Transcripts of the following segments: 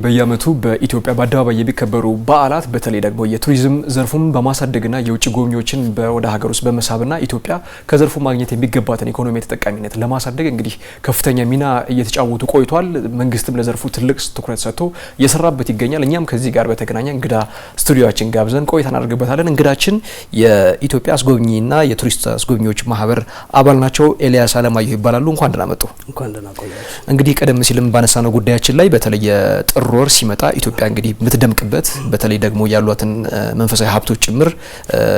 በየዓመቱ በኢትዮጵያ በአደባባይ የሚከበሩ በዓላት በተለይ ደግሞ የቱሪዝም ዘርፉን በማሳደግና የውጭ ጎብኚዎችን ወደ ሀገር ውስጥ በመሳብና ኢትዮጵያ ከዘርፉ ማግኘት የሚገባትን ኢኮኖሚ ተጠቃሚነት ለማሳደግ እንግዲህ ከፍተኛ ሚና እየተጫወቱ ቆይቷል። መንግስትም ለዘርፉ ትልቅ ትኩረት ሰጥቶ እየሰራበት ይገኛል። እኛም ከዚህ ጋር በተገናኘ እንግዳ ስቱዲዮአችን ጋብዘን ቆይታ እናደርግበታለን። እንግዳችን የኢትዮጵያ አስጎብኚና የቱሪስት አስጎብኚዎች ማህበር አባል ናቸው። ኤልያስ አለማየሁ ይባላሉ። እንኳን ደህና መጡ። እንኳን ደህና ቆያችሁ። እንግዲህ ቀደም ሲልም ባነሳነው ጉዳያችን ላይ በተለይ ጥር ወር ሲመጣ ኢትዮጵያ እንግዲህ የምትደምቅበት በተለይ ደግሞ ያሏትን መንፈሳዊ ሀብቶች ጭምር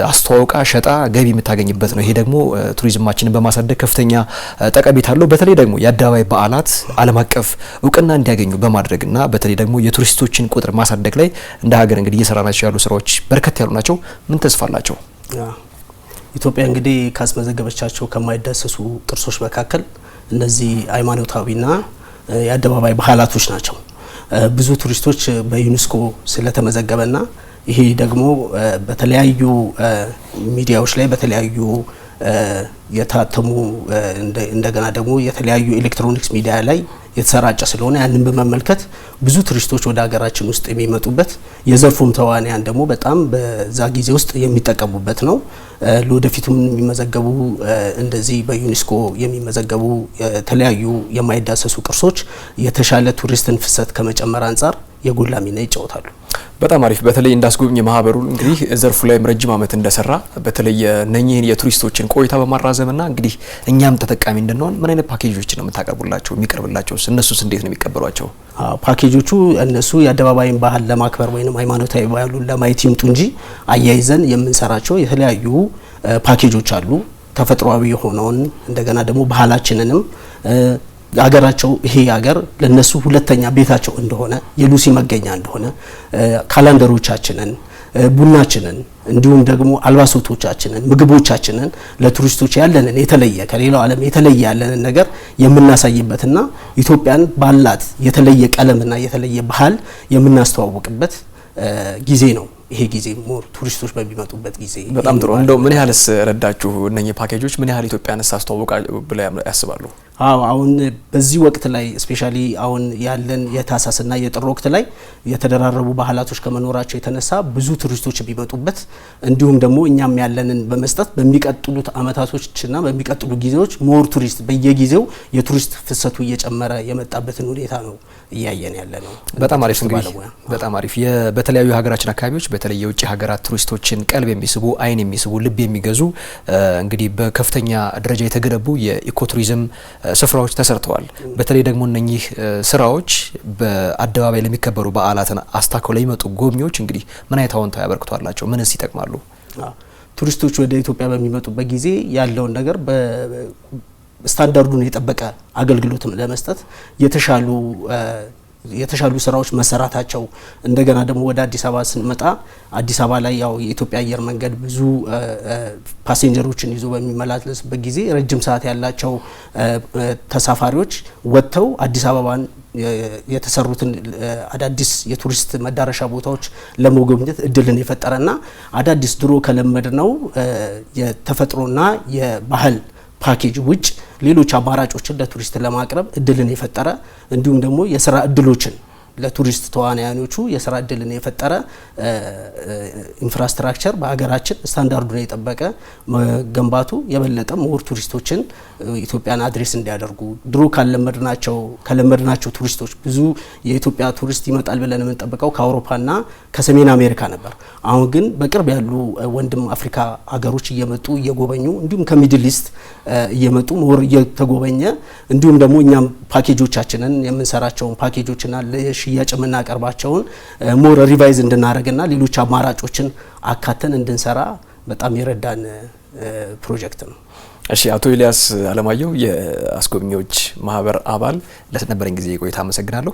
አስተዋውቃ ሸጣ ገቢ የምታገኝበት ነው። ይሄ ደግሞ ቱሪዝማችንን በማሳደግ ከፍተኛ ጠቀሜታ አለው። በተለይ ደግሞ የአደባባይ በዓላት ዓለም አቀፍ እውቅና እንዲያገኙ በማድረግና በተለይ ደግሞ የቱሪስቶችን ቁጥር ማሳደግ ላይ እንደ ሀገር እንግዲህ እየሰራናቸው ያሉ ስራዎች በርከት ያሉ ናቸው። ምን ተስፋ አላቸው? ኢትዮጵያ እንግዲህ ካስመዘገበቻቸው ከማይዳሰሱ ቅርሶች መካከል እነዚህ ሃይማኖታዊና የአደባባይ ባህላቶች ናቸው። ብዙ ቱሪስቶች በዩኔስኮ ስለተመዘገበና ይሄ ደግሞ በተለያዩ ሚዲያዎች ላይ በተለያዩ የታተሙ እንደገና ደግሞ የተለያዩ ኤሌክትሮኒክስ ሚዲያ ላይ የተሰራጨ ስለሆነ ያንን በመመልከት ብዙ ቱሪስቶች ወደ ሀገራችን ውስጥ የሚመጡበት የዘርፉም ተዋንያን ደግሞ በጣም በዛ ጊዜ ውስጥ የሚጠቀሙበት ነው። ለወደፊቱም የሚመዘገቡ እንደዚህ በዩኔስኮ የሚመዘገቡ የተለያዩ የማይዳሰሱ ቅርሶች የተሻለ ቱሪስትን ፍሰት ከመጨመር አንጻር የጎላ ሚና ይጫወታሉ። በጣም አሪፍ። በተለይ እንዳስጎብኝ ማህበሩ እንግዲህ ዘርፉ ላይ ረጅም ዓመት እንደሰራ በተለይ እነኚህን የቱሪስቶችን ቆይታ በማራዘምና እንግዲህ እኛም ተጠቃሚ እንድንሆን ምን አይነት ፓኬጆች ነው የምታቀርቡላቸው? የሚቀርብላቸውስ እነሱስ እንዴት ነው የሚቀበሏቸው? ፓኬጆቹ እነሱ የአደባባይን ባህል ለማክበር ወይም ሃይማኖታዊ ባህሉን ለማየት ይምጡ እንጂ አያይዘን የምንሰራቸው የተለያዩ ፓኬጆች አሉ። ተፈጥሯዊ የሆነውን እንደገና ደግሞ ባህላችንንም ሀገራቸው ይሄ ሀገር ለነሱ ሁለተኛ ቤታቸው እንደሆነ የሉሲ መገኛ እንደሆነ ካላንደሮቻችንን፣ ቡናችንን እንዲሁም ደግሞ አልባሳቶቻችንን፣ ምግቦቻችንን ለቱሪስቶች ያለንን የተለየ ከሌላው ዓለም የተለየ ያለንን ነገር የምናሳይበትና ኢትዮጵያን ባላት የተለየ ቀለምና የተለየ ባህል የምናስተዋውቅበት ጊዜ ነው። ይሄ ጊዜ ሞር ቱሪስቶች በሚመጡበት ጊዜ በጣም ጥሩ። እንደው ምን ያህልስ ረዳችሁ? እነኚህ ፓኬጆች ምን ያህል ኢትዮጵያንስ አስተዋውቃ ብለው ያስባሉ? አሁን በዚህ ወቅት ላይ ስፔሻሊ አሁን ያለን የታህሳስና የጥር ወቅት ላይ የተደራረቡ ባህላቶች ከመኖራቸው የተነሳ ብዙ ቱሪስቶች ቢመጡበት እንዲሁም ደግሞ እኛም ያለንን በመስጠት በሚቀጥሉት አመታቶችና በሚቀጥሉ ጊዜዎች ሞር ቱሪስት በየጊዜው የቱሪስት ፍሰቱ እየጨመረ የመጣበትን ሁኔታ ነው እያየን ያለ ነው። በጣም አሪፍ። እንግዲህ በጣም አሪፍ። በተለያዩ ሀገራችን አካባቢዎች በተለይ የውጭ ሀገራት ቱሪስቶችን ቀልብ የሚስቡ አይን የሚስቡ ልብ የሚገዙ እንግዲህ በከፍተኛ ደረጃ የተገነቡ የኢኮቱሪዝም ስፍራዎች ተሰርተዋል። በተለይ ደግሞ እነኚህ ስራዎች በአደባባይ ለሚከበሩ በዓላትን አስታከው ለሚመጡ ጎብኚዎች እንግዲህ ምን አይነት አዎንታዊ አበርክቶ አላቸው? ምንስ ይጠቅማሉ? ቱሪስቶች ወደ ኢትዮጵያ በሚመጡበት ጊዜ ያለውን ነገር ስታንዳርዱን የጠበቀ አገልግሎትም ለመስጠት የተሻሉ ስራዎች መሰራታቸው እንደገና ደግሞ ወደ አዲስ አበባ ስንመጣ አዲስ አበባ ላይ ያው የኢትዮጵያ አየር መንገድ ብዙ ፓሴንጀሮችን ይዞ በሚመላለስበት ጊዜ ረጅም ሰዓት ያላቸው ተሳፋሪዎች ወጥተው አዲስ አበባን የተሰሩትን አዳዲስ የቱሪስት መዳረሻ ቦታዎች ለመጎብኘት እድልን የፈጠረና አዳዲስ ድሮ ከለመድነው የተፈጥሮና የባህል ፓኬጅ ውጭ ሌሎች አማራጮችን ለቱሪስት ለማቅረብ እድልን የፈጠረ እንዲሁም ደግሞ የስራ እድሎችን ለቱሪስት ተዋናያኖቹ የስራ እድልን የፈጠረ ኢንፍራስትራክቸር በሀገራችን ስታንዳርዱን የጠበቀ መገንባቱ የበለጠ ሞር ቱሪስቶችን ኢትዮጵያን አድሬስ እንዲያደርጉ ድሮ ከለመድናቸው ቱሪስቶች ብዙ የኢትዮጵያ ቱሪስት ይመጣል ብለን የምንጠብቀው ከአውሮፓና ከሰሜን አሜሪካ ነበር። አሁን ግን በቅርብ ያሉ ወንድም አፍሪካ ሀገሮች እየመጡ እየጎበኙ እንዲሁም ከሚድል ኢስት እየመጡ ሞር እየተጎበኘ እንዲሁም ደግሞ እኛም ፓኬጆቻችንን የምንሰራቸውን ፓኬጆችና ሽያጭ የምናቀርባቸውን ሞር ሪቫይዝ እንድናደርግና ሌሎች አማራጮችን አካተን እንድንሰራ በጣም የረዳን ፕሮጀክት ነው። እሺ፣ አቶ ኤልያስ አለማየሁ የአስጎብኚዎች ማህበር አባል ለነበረን ጊዜ ቆይታ አመሰግናለሁ።